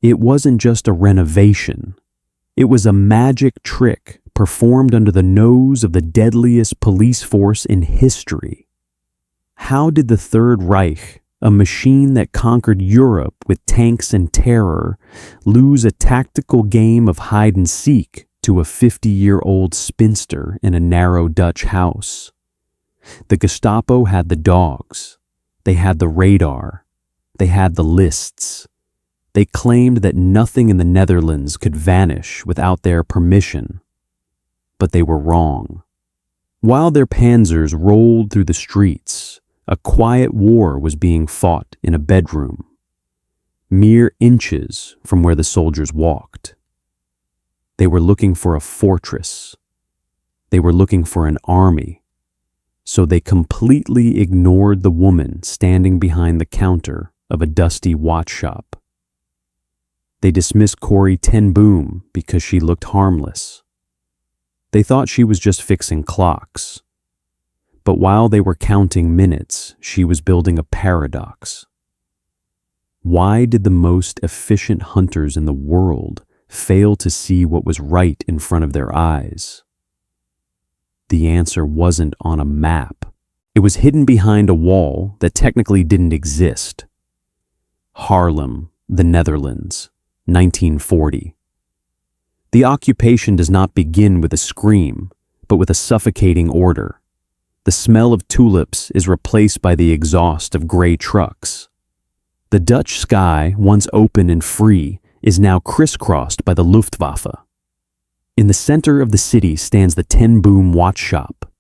It wasn't just a renovation. It was a magic trick performed under the nose of the deadliest police force in history. How did the Third Reich, a machine that conquered Europe with tanks and terror, lose a tactical game of hide-and-seek to a 50-year-old spinster in a narrow Dutch house? The Gestapo had the dogs. They had the radar. They had the lists. They claimed that nothing in the Netherlands could vanish without their permission. But they were wrong. While their panzers rolled through the streets, a quiet war was being fought in a bedroom, mere inches from where the soldiers walked. They were looking for a fortress. They were looking for an army. So they completely ignored the woman standing behind the counter of a dusty watch shop. They dismissed Corrie ten Boom because she looked harmless. They thought she was just fixing clocks. But while they were counting minutes, she was building a paradox. Why did the most efficient hunters in the world fail to see what was right in front of their eyes? The answer wasn't on a map. It was hidden behind a wall that technically didn't exist. Haarlem, the Netherlands, 1940. The occupation does not begin with a scream, but with a suffocating order. The smell of tulips is replaced by the exhaust of gray trucks. The Dutch sky, once open and free, is now crisscrossed by the Luftwaffe. In the center of the city stands the Ten Boom watch shop.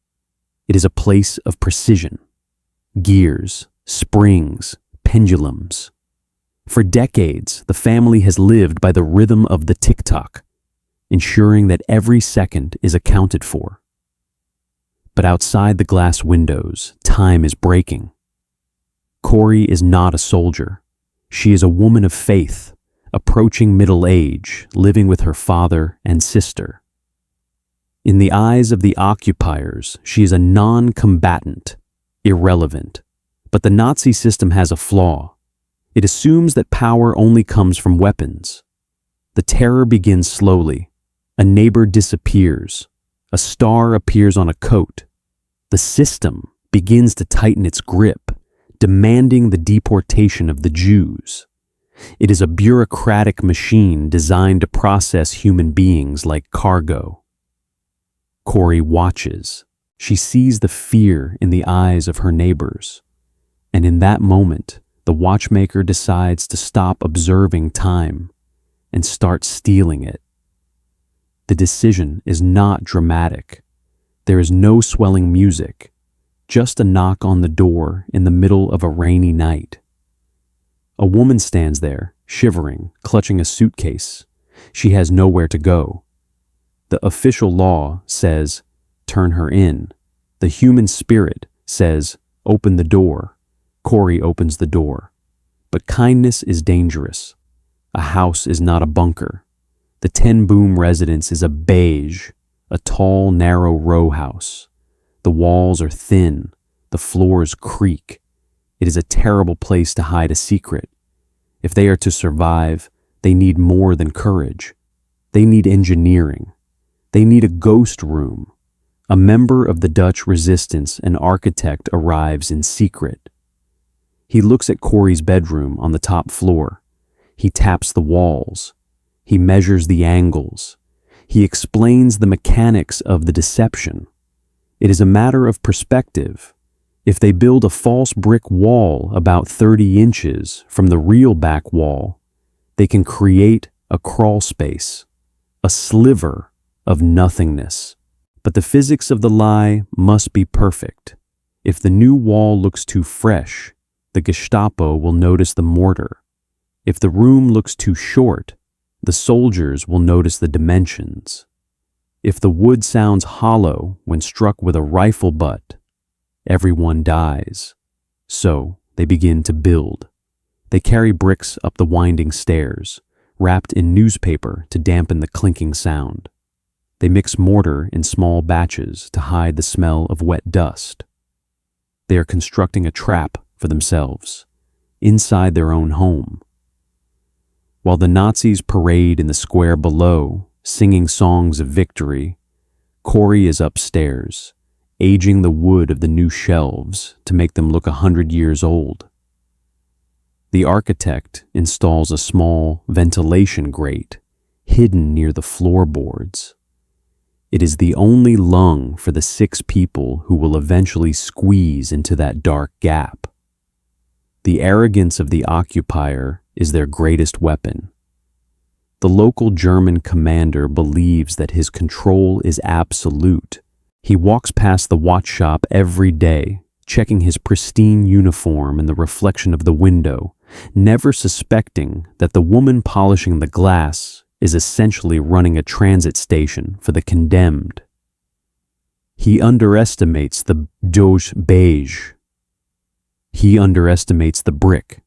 It is a place of precision. Gears, springs, pendulums. For decades, the family has lived by the rhythm of the tick-tock, ensuring that every second is accounted for. But outside the glass windows, time is breaking. Corrie is not a soldier. She is a woman of faith, approaching middle age, living with her father and sister. In the eyes of the occupiers, she is a non-combatant, irrelevant. But the Nazi system has a flaw. It assumes that power only comes from weapons. The terror begins slowly. A neighbor disappears. A star appears on a coat. The system begins to tighten its grip, demanding the deportation of the Jews. It is a bureaucratic machine designed to process human beings like cargo. Corrie watches. She sees the fear in the eyes of her neighbors. And in that moment, the watchmaker decides to stop observing time and start stealing it. The decision is not dramatic. There is no swelling music, just a knock on the door in the middle of a rainy night. A woman stands there, shivering, clutching a suitcase. She has nowhere to go. The official law says, turn her in. The human spirit says, open the door. Corrie opens the door. But kindness is dangerous. A house is not a bunker. The Ten Boom residence is a beige, a tall, narrow row house. The walls are thin. The floors creak. It is a terrible place to hide a secret. If they are to survive, they need more than courage. They need engineering. They need a ghost room. A member of the Dutch resistance, an architect, arrives in secret. He looks at Corrie's bedroom on the top floor. He taps the walls. He measures the angles. He explains the mechanics of the deception. It is a matter of perspective. If they build a false brick wall about 30 inches from the real back wall, they can create a crawl space, a sliver of nothingness. But the physics of the lie must be perfect. If the new wall looks too fresh, the Gestapo will notice the mortar. If the room looks too short, the soldiers will notice the dimensions. If the wood sounds hollow when struck with a rifle butt, everyone dies. So they begin to build. They carry bricks up the winding stairs, wrapped in newspaper to dampen the clinking sound. They mix mortar in small batches to hide the smell of wet dust. They are constructing a trap for themselves, inside their own home. While the Nazis parade in the square below, singing songs of victory, Corrie is upstairs, aging the wood of the new shelves to make them look 100 years old. The architect installs a small ventilation grate hidden near the floorboards. It is the only lung for the 6 people who will eventually squeeze into that dark gap. The arrogance of the occupier is their greatest weapon. The local German commander believes that his control is absolute. He walks past the watch shop every day, checking his pristine uniform in the reflection of the window, never suspecting that the woman polishing the glass is essentially running a transit station for the condemned. He underestimates the Beje. He underestimates the brick.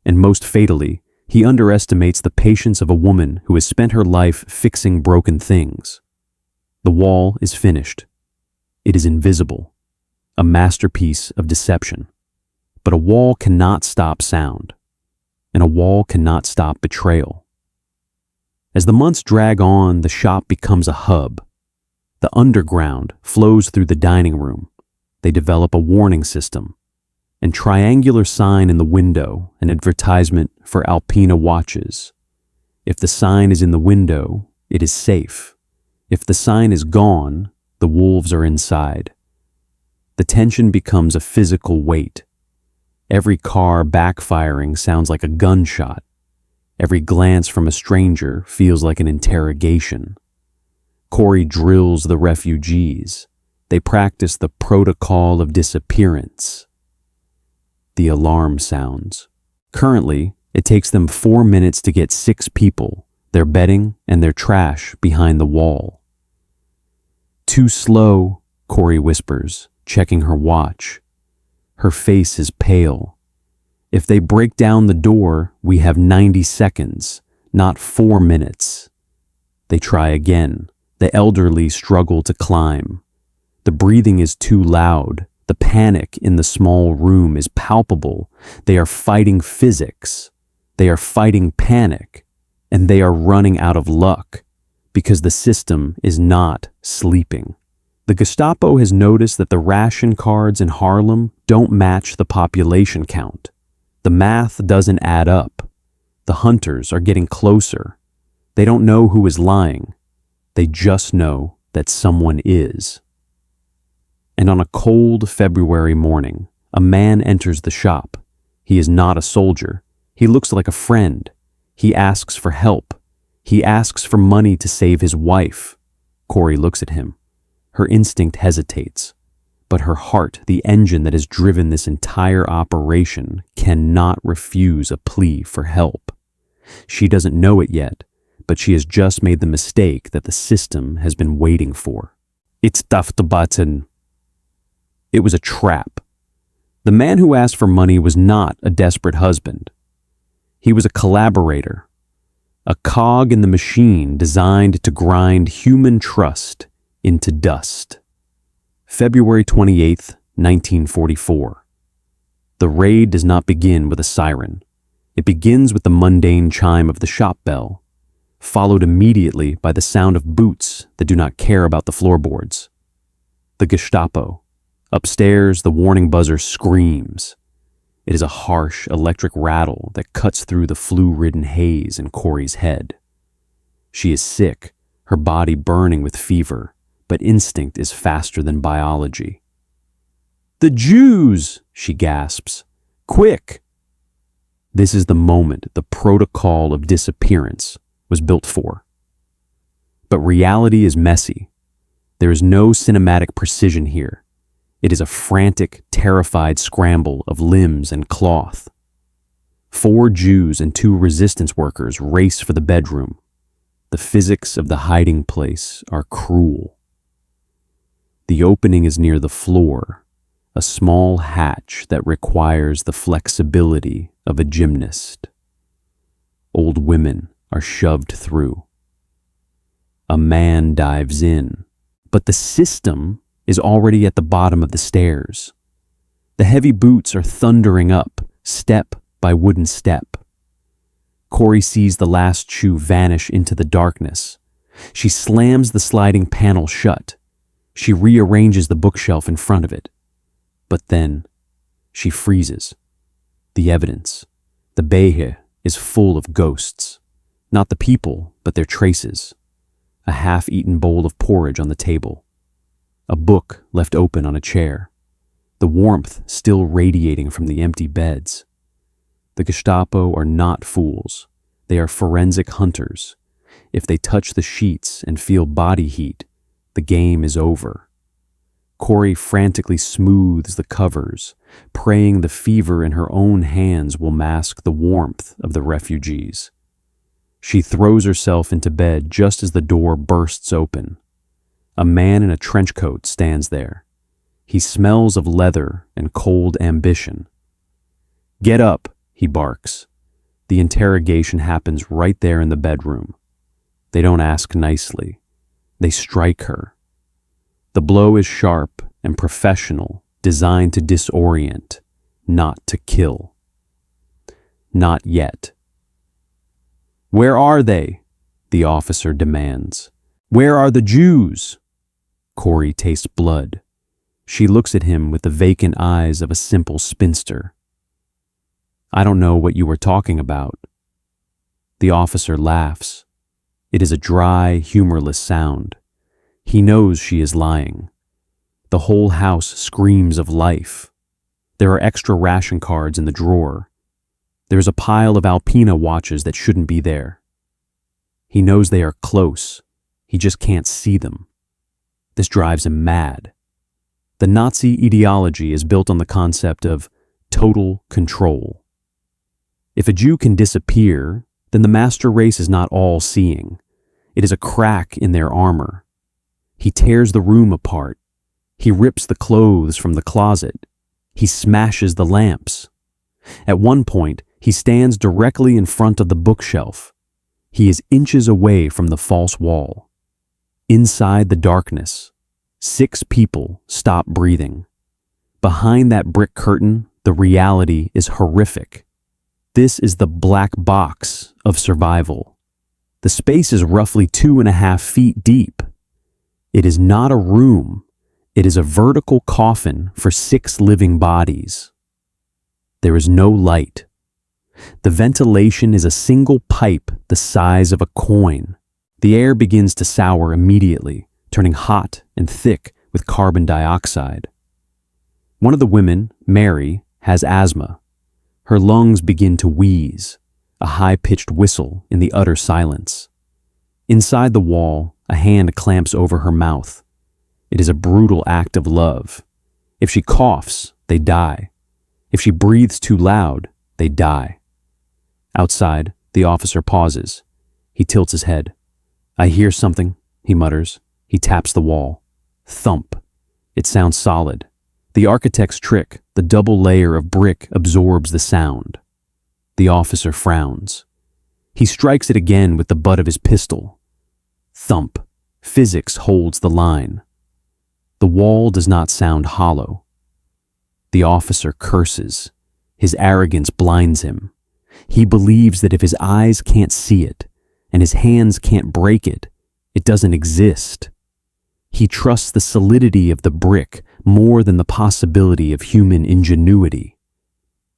And most fatally, he underestimates the patience of a woman who has spent her life fixing broken things. The wall is finished. It is invisible, a masterpiece of deception. But a wall cannot stop sound, and a wall cannot stop betrayal. As the months drag on, the shop becomes a hub. The underground flows through the dining room. They develop a warning system, and triangular sign in the window, an advertisement for Alpina watches. If the sign is in the window, it is safe. If the sign is gone, the wolves are inside. The tension becomes a physical weight. Every car backfiring sounds like a gunshot. Every glance from a stranger feels like an interrogation. Corrie drills the refugees. They practice the protocol of disappearance. The alarm sounds. Currently, it takes them 4 minutes to get 6 people, their bedding and their trash behind the wall. Too slow, Corrie whispers, checking her watch. Her face is pale. If they break down the door, we have 90 seconds, not 4 minutes. They try again. The elderly struggle to climb. The breathing is too loud. The panic in the small room is palpable. They are fighting physics. They are fighting panic. And they are running out of luck because the system is not sleeping. The Gestapo has noticed that the ration cards in Harlem don't match the population count. The math doesn't add up. The hunters are getting closer. They don't know who is lying. They just know that someone is. And on a cold February morning, a man enters the shop. He is not a soldier. He looks like a friend. He asks for help. He asks for money to save his wife. Corrie looks at him. Her instinct hesitates, but her heart, the engine that has driven this entire operation, cannot refuse a plea for help. She doesn't know it yet, but she has just made the mistake that the system has been waiting for. It's tough to button. It was a trap. The man who asked for money was not a desperate husband. He was a collaborator, a cog in the machine designed to grind human trust into dust. February 28th, 1944. The raid does not begin with a siren. It begins with the mundane chime of the shop bell, followed immediately by the sound of boots that do not care about the floorboards. The Gestapo. Upstairs, the warning buzzer screams. It is a harsh electric rattle that cuts through the flu-ridden haze in Corrie's head. She is sick, her body burning with fever, but instinct is faster than biology. "The Jews!" she gasps. "Quick!" This is the moment the protocol of disappearance was built for. But reality is messy. There is no cinematic precision here. It is a frantic, terrified scramble of limbs and cloth. 4 Jews and 2 resistance workers race for the bedroom. The physics of the hiding place are cruel. The opening is near the floor, a small hatch that requires the flexibility of a gymnast. Old women are shoved through. A man dives in, but the system is already at the bottom of the stairs. The heavy boots are thundering up, step by wooden step. Corrie sees the last shoe vanish into the darkness. She slams the sliding panel shut. She rearranges the bookshelf in front of it. But then, she freezes. The evidence, the Beje, is full of ghosts. Not the people, but their traces. A half-eaten bowl of porridge on the table. A book left open on a chair. The warmth still radiating from the empty beds. The Gestapo are not fools. They are forensic hunters. If they touch the sheets and feel body heat, the game is over. Corrie frantically smooths the covers, praying the fever in her own hands will mask the warmth of the refugees. She throws herself into bed just as the door bursts open. A man in a trench coat stands there. He smells of leather and cold ambition. "Get up," he barks. The interrogation happens right there in the bedroom. They don't ask nicely. They strike her. The blow is sharp and professional, designed to disorient, not to kill. Not yet. "Where are they?" the officer demands. "Where are the Jews?" Corrie tastes blood. She looks at him with the vacant eyes of a simple spinster. "I don't know what you were talking about." The officer laughs. It is a dry, humorless sound. He knows she is lying. The whole house screams of life. There are extra ration cards in the drawer. There's a pile of Alpina watches that shouldn't be there. He knows they are close. He just can't see them. This drives him mad. The Nazi ideology is built on the concept of total control. If a Jew can disappear, then the master race is not all-seeing. It is a crack in their armor. He tears the room apart. He rips the clothes from the closet. He smashes the lamps. At one point, he stands directly in front of the bookshelf. He is inches away from the false wall. Inside the darkness, 6 people stop breathing. Behind that brick curtain, the reality is horrific. This is the black box of survival. The space is roughly 2.5 feet deep. It is not a room. It is a vertical coffin for 6 living bodies. There is no light. The ventilation is a single pipe the size of a coin. The air begins to sour immediately, turning hot and thick with carbon dioxide. One of the women, Mary, has asthma. Her lungs begin to wheeze, a high-pitched whistle in the utter silence. Inside the wall, a hand clamps over her mouth. It is a brutal act of love. If she coughs, they die. If she breathes too loud, they die. Outside, the officer pauses. He tilts his head. "I hear something," he mutters. He taps the wall. Thump. It sounds solid. The architect's trick, the double layer of brick, absorbs the sound. The officer frowns. He strikes it again with the butt of his pistol. Thump. Physics holds the line. The wall does not sound hollow. The officer curses. His arrogance blinds him. He believes that if his eyes can't see it, and his hands can't break it, it doesn't exist. He trusts the solidity of the brick more than the possibility of human ingenuity.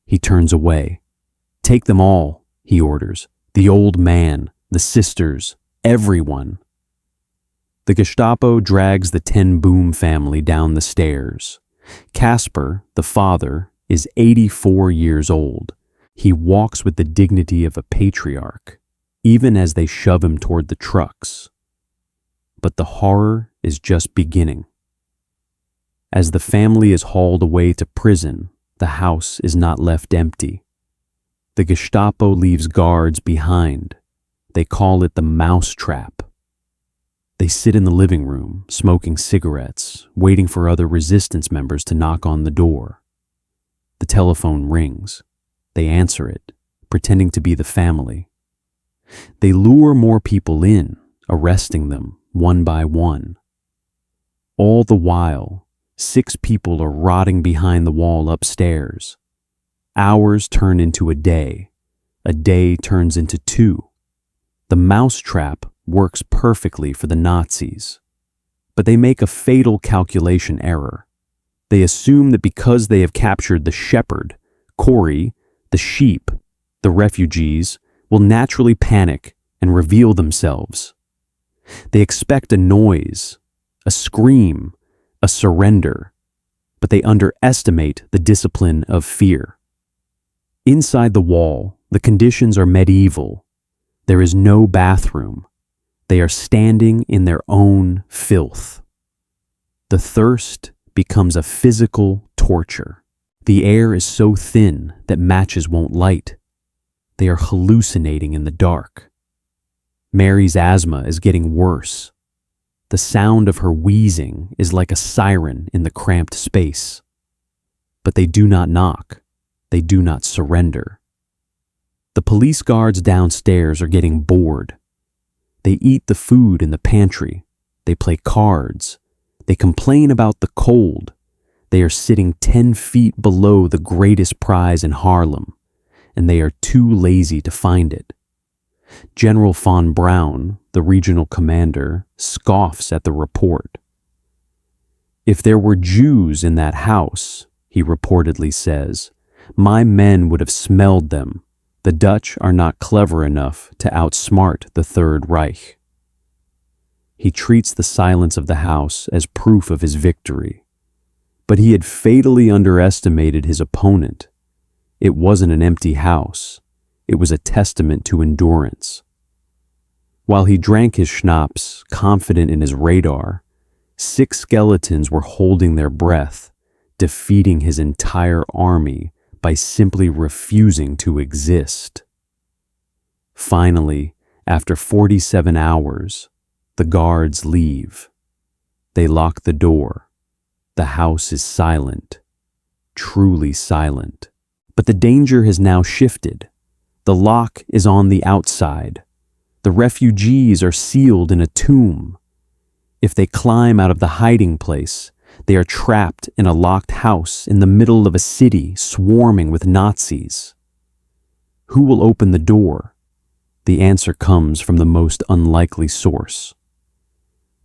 He turns away. "Take them all," he orders. "The old man, the sisters, everyone." The Gestapo drags the Ten Boom family down the stairs. Casper, the father, is 84 years old. He walks with the dignity of a patriarch, even as they shove him toward the trucks. But the horror is just beginning. As the family is hauled away to prison, the house is not left empty. The Gestapo leaves guards behind. They call it the mouse trap. They sit in the living room, smoking cigarettes, waiting for other resistance members to knock on the door. The telephone rings. They answer it, pretending to be the family. They lure more people in, arresting them one by one. All the while, 6 people are rotting behind the wall upstairs. Hours turn into a day. a day turns into 2. The mousetrap works perfectly for the Nazis. But they make a fatal calculation error. They assume that because they have captured the shepherd, Corrie, the sheep, the refugees, will naturally panic and reveal themselves. They expect a noise, a scream, a surrender, but they underestimate the discipline of fear. Inside the wall, the conditions are medieval. There is no bathroom. They are standing in their own filth. The thirst becomes a physical torture. The air is so thin that matches won't light. They are hallucinating in the dark. Mary's asthma is getting worse. The sound of her wheezing is like a siren in the cramped space. But they do not knock. They do not surrender. The police guards downstairs are getting bored. They eat the food in the pantry. They play cards. They complain about the cold. They are sitting 10 feet below the greatest prize in Harlem, and they are too lazy to find it. General von Braun, the regional commander, scoffs at the report. "If there were Jews in that house," he reportedly says, "my men would have smelled them. The Dutch are not clever enough to outsmart the Third Reich." He treats the silence of the house as proof of his victory. But he had fatally underestimated his opponent. It wasn't an empty house. It was a testament to endurance. While he drank his schnapps, confident in his radar, 6 skeletons were holding their breath, defeating his entire army by simply refusing to exist. Finally, after 47 hours, the guards leave. They lock the door. The house is silent, truly silent. But the danger has now shifted. The lock is on the outside. The refugees are sealed in a tomb. If they climb out of the hiding place, they are trapped in a locked house in the middle of a city swarming with Nazis. Who will open the door? The answer comes from the most unlikely source.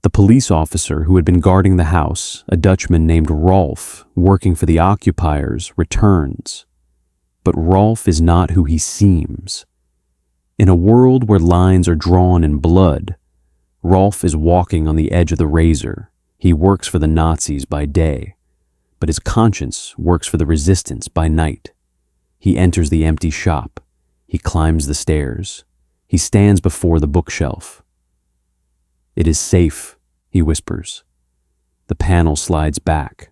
The police officer who had been guarding the house, a Dutchman named Rolf, working for the occupiers, returns. But Rolf is not who he seems. In a world where lines are drawn in blood, Rolf is walking on the edge of the razor. He works for the Nazis by day, but his conscience works for the resistance by night. He enters the empty shop. He climbs the stairs. He stands before the bookshelf. "It is safe," he whispers. The panel slides back.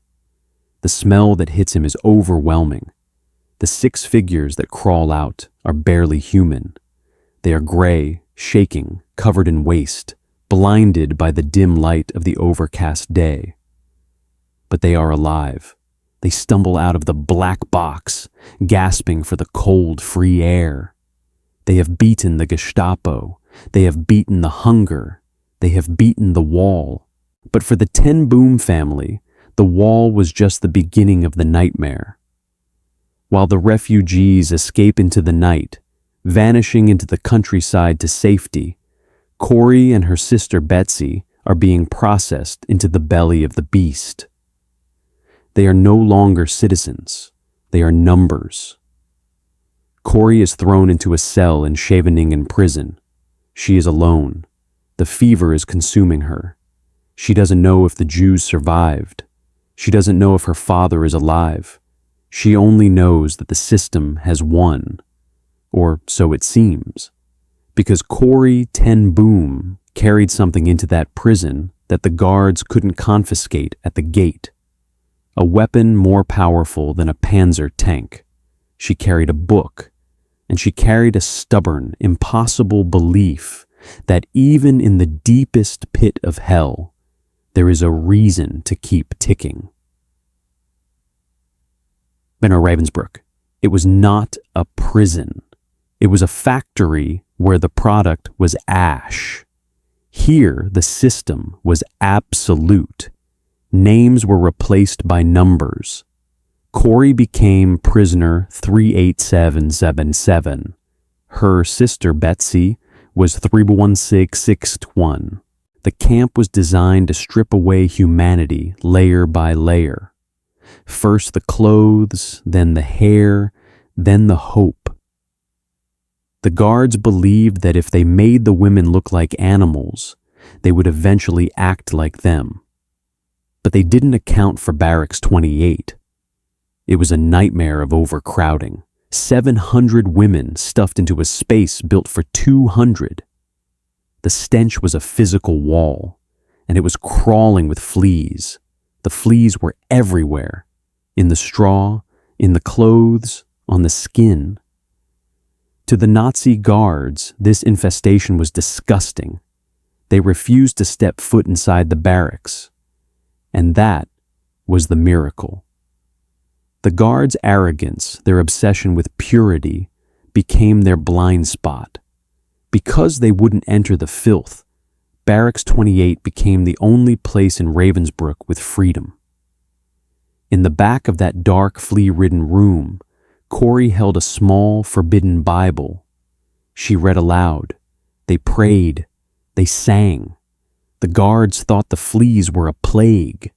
The smell that hits him is overwhelming. The 6 figures that crawl out are barely human. They are gray, shaking, covered in waste, blinded by the dim light of the overcast day. But they are alive. They stumble out of the black box, gasping for the cold, free air. They have beaten the Gestapo. They have beaten the hunger. They have beaten the wall. But for the Ten Boom family, the wall was just the beginning of the nightmare. While the refugees escape into the night, vanishing into the countryside to safety, Corrie and her sister Betsy are being processed into the belly of the beast. They are no longer citizens. They are numbers. Corrie is thrown into a cell in Scheveningen prison. She is alone. The fever is consuming her. She doesn't know if the Jews survived. She doesn't know if her father is alive. She only knows that the system has won. Or so it seems. Because Corrie Ten Boom carried something into that prison that the guards couldn't confiscate at the gate. A weapon more powerful than a Panzer tank. She carried a book, and she carried a stubborn, impossible belief that even in the deepest pit of hell, there is a reason to keep ticking. Benno Ravensbrück. It was not a prison. It was a factory where the product was ash. Here, the system was absolute. Names were replaced by numbers. Corrie became prisoner 38777. Her sister, Betsy, was 31661. The camp was designed to strip away humanity layer by layer. First the clothes, then the hair, then the hope. The guards believed that if they made the women look like animals, they would eventually act like them. But they didn't account for Barracks 28. It was a nightmare of overcrowding. 700 women stuffed into a space built for 200. The stench was a physical wall, and it was crawling with fleas. The fleas were everywhere, in the straw, in the clothes, on the skin. To the Nazi guards, this infestation was disgusting. They refused to step foot inside the barracks. And that was the miracle. The guards' arrogance, their obsession with purity, became their blind spot. Because they wouldn't enter the filth, Barracks 28 became the only place in Ravensbrück with freedom. In the back of that dark, flea-ridden room, Corrie held a small, forbidden Bible. She read aloud. They prayed. They sang. The guards thought the fleas were a plague.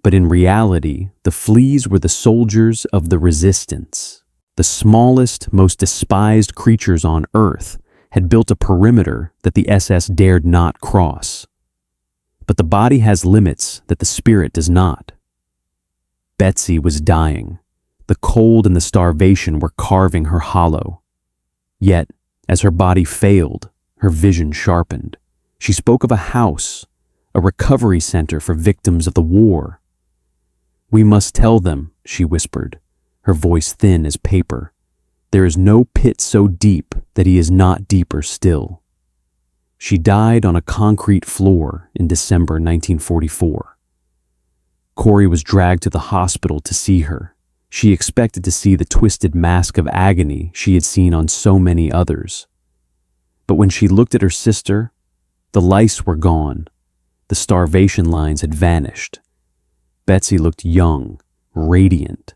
But in reality, the fleas were the soldiers of the resistance. The smallest, most despised creatures on earth had built a perimeter that the SS dared not cross. But the body has limits that the spirit does not. Betsy was dying. The cold and the starvation were carving her hollow. Yet, as her body failed, her vision sharpened. She spoke of a house, a recovery center for victims of the war. "We must tell them," she whispered, her voice thin as paper. "There is no pit so deep that he is not deeper still." She died on a concrete floor in December 1944. Corrie was dragged to the hospital to see her. She expected to see the twisted mask of agony she had seen on so many others. But when she looked at her sister, the lice were gone. The starvation lines had vanished. Betsy looked young, radiant.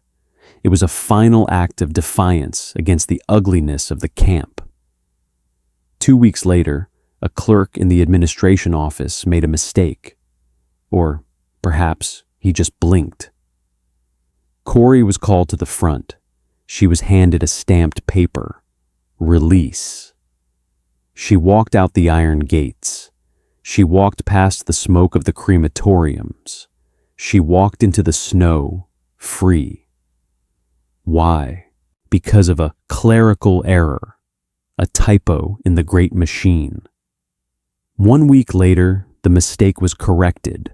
It was a final act of defiance against the ugliness of the camp. 2 weeks later, a clerk in the administration office made a mistake. Or perhaps he just blinked. Corrie was called to the front. She was handed a stamped paper. Release. She walked out the iron gates. She walked past the smoke of the crematoriums. She walked into the snow, free. Why? Because of a clerical error, a typo in the great machine. 1 week later, the mistake was corrected.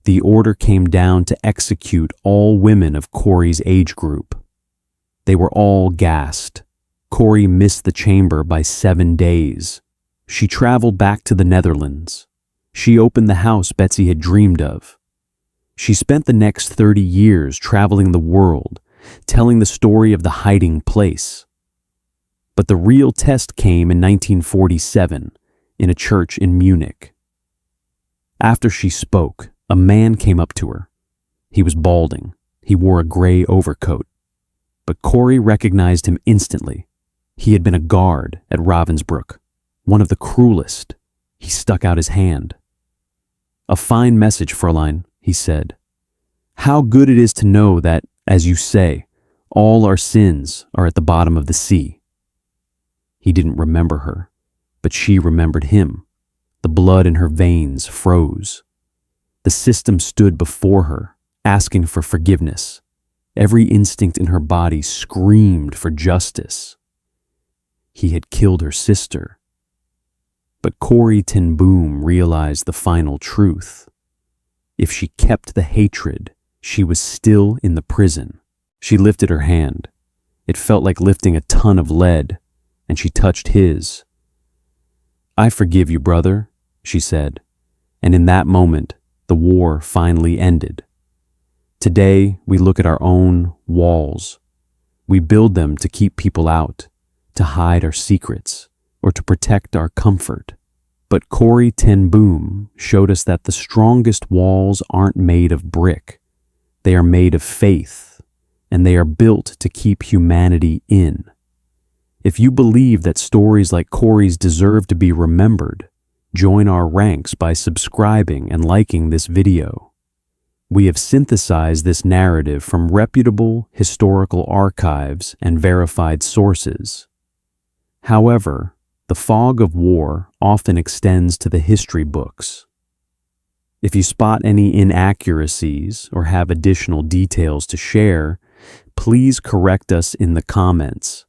The order came down to execute all women of Corrie's age group. They were all gassed. Corrie missed the chamber by 7 days. She traveled back to the Netherlands. She opened the house Betsy had dreamed of. She spent the next 30 years traveling the world, telling the story of the hiding place. But the real test came in 1947 in a church in Munich. After she spoke, a man came up to her. He was balding. He wore a gray overcoat. But Corrie recognized him instantly. He had been a guard at Ravensbrück, one of the cruelest. He stuck out his hand. "A fine message, Fräulein," he said. "How good it is to know that, as you say, all our sins are at the bottom of the sea." He didn't remember her, but she remembered him. The blood in her veins froze. The system stood before her, asking for forgiveness. Every instinct in her body screamed for justice. He had killed her sister. But Corrie ten Boom realized the final truth. If she kept the hatred, she was still in the prison. She lifted her hand. It felt like lifting a ton of lead, and she touched his. "I forgive you, brother," she said, and in that moment, the war finally ended. Today, we look at our own walls. We build them to keep people out, to hide our secrets, or to protect our comfort. But Corrie ten Boom showed us that the strongest walls aren't made of brick. They are made of faith, and they are built to keep humanity in. If you believe that stories like Corrie's deserve to be remembered, join our ranks by subscribing and liking this video. We have synthesized this narrative from reputable historical archives and verified sources. However, the fog of war often extends to the history books. If you spot any inaccuracies or have additional details to share, please correct us in the comments.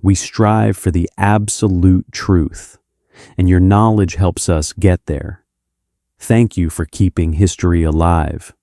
We strive for the absolute truth, and your knowledge helps us get there. Thank you for keeping history alive.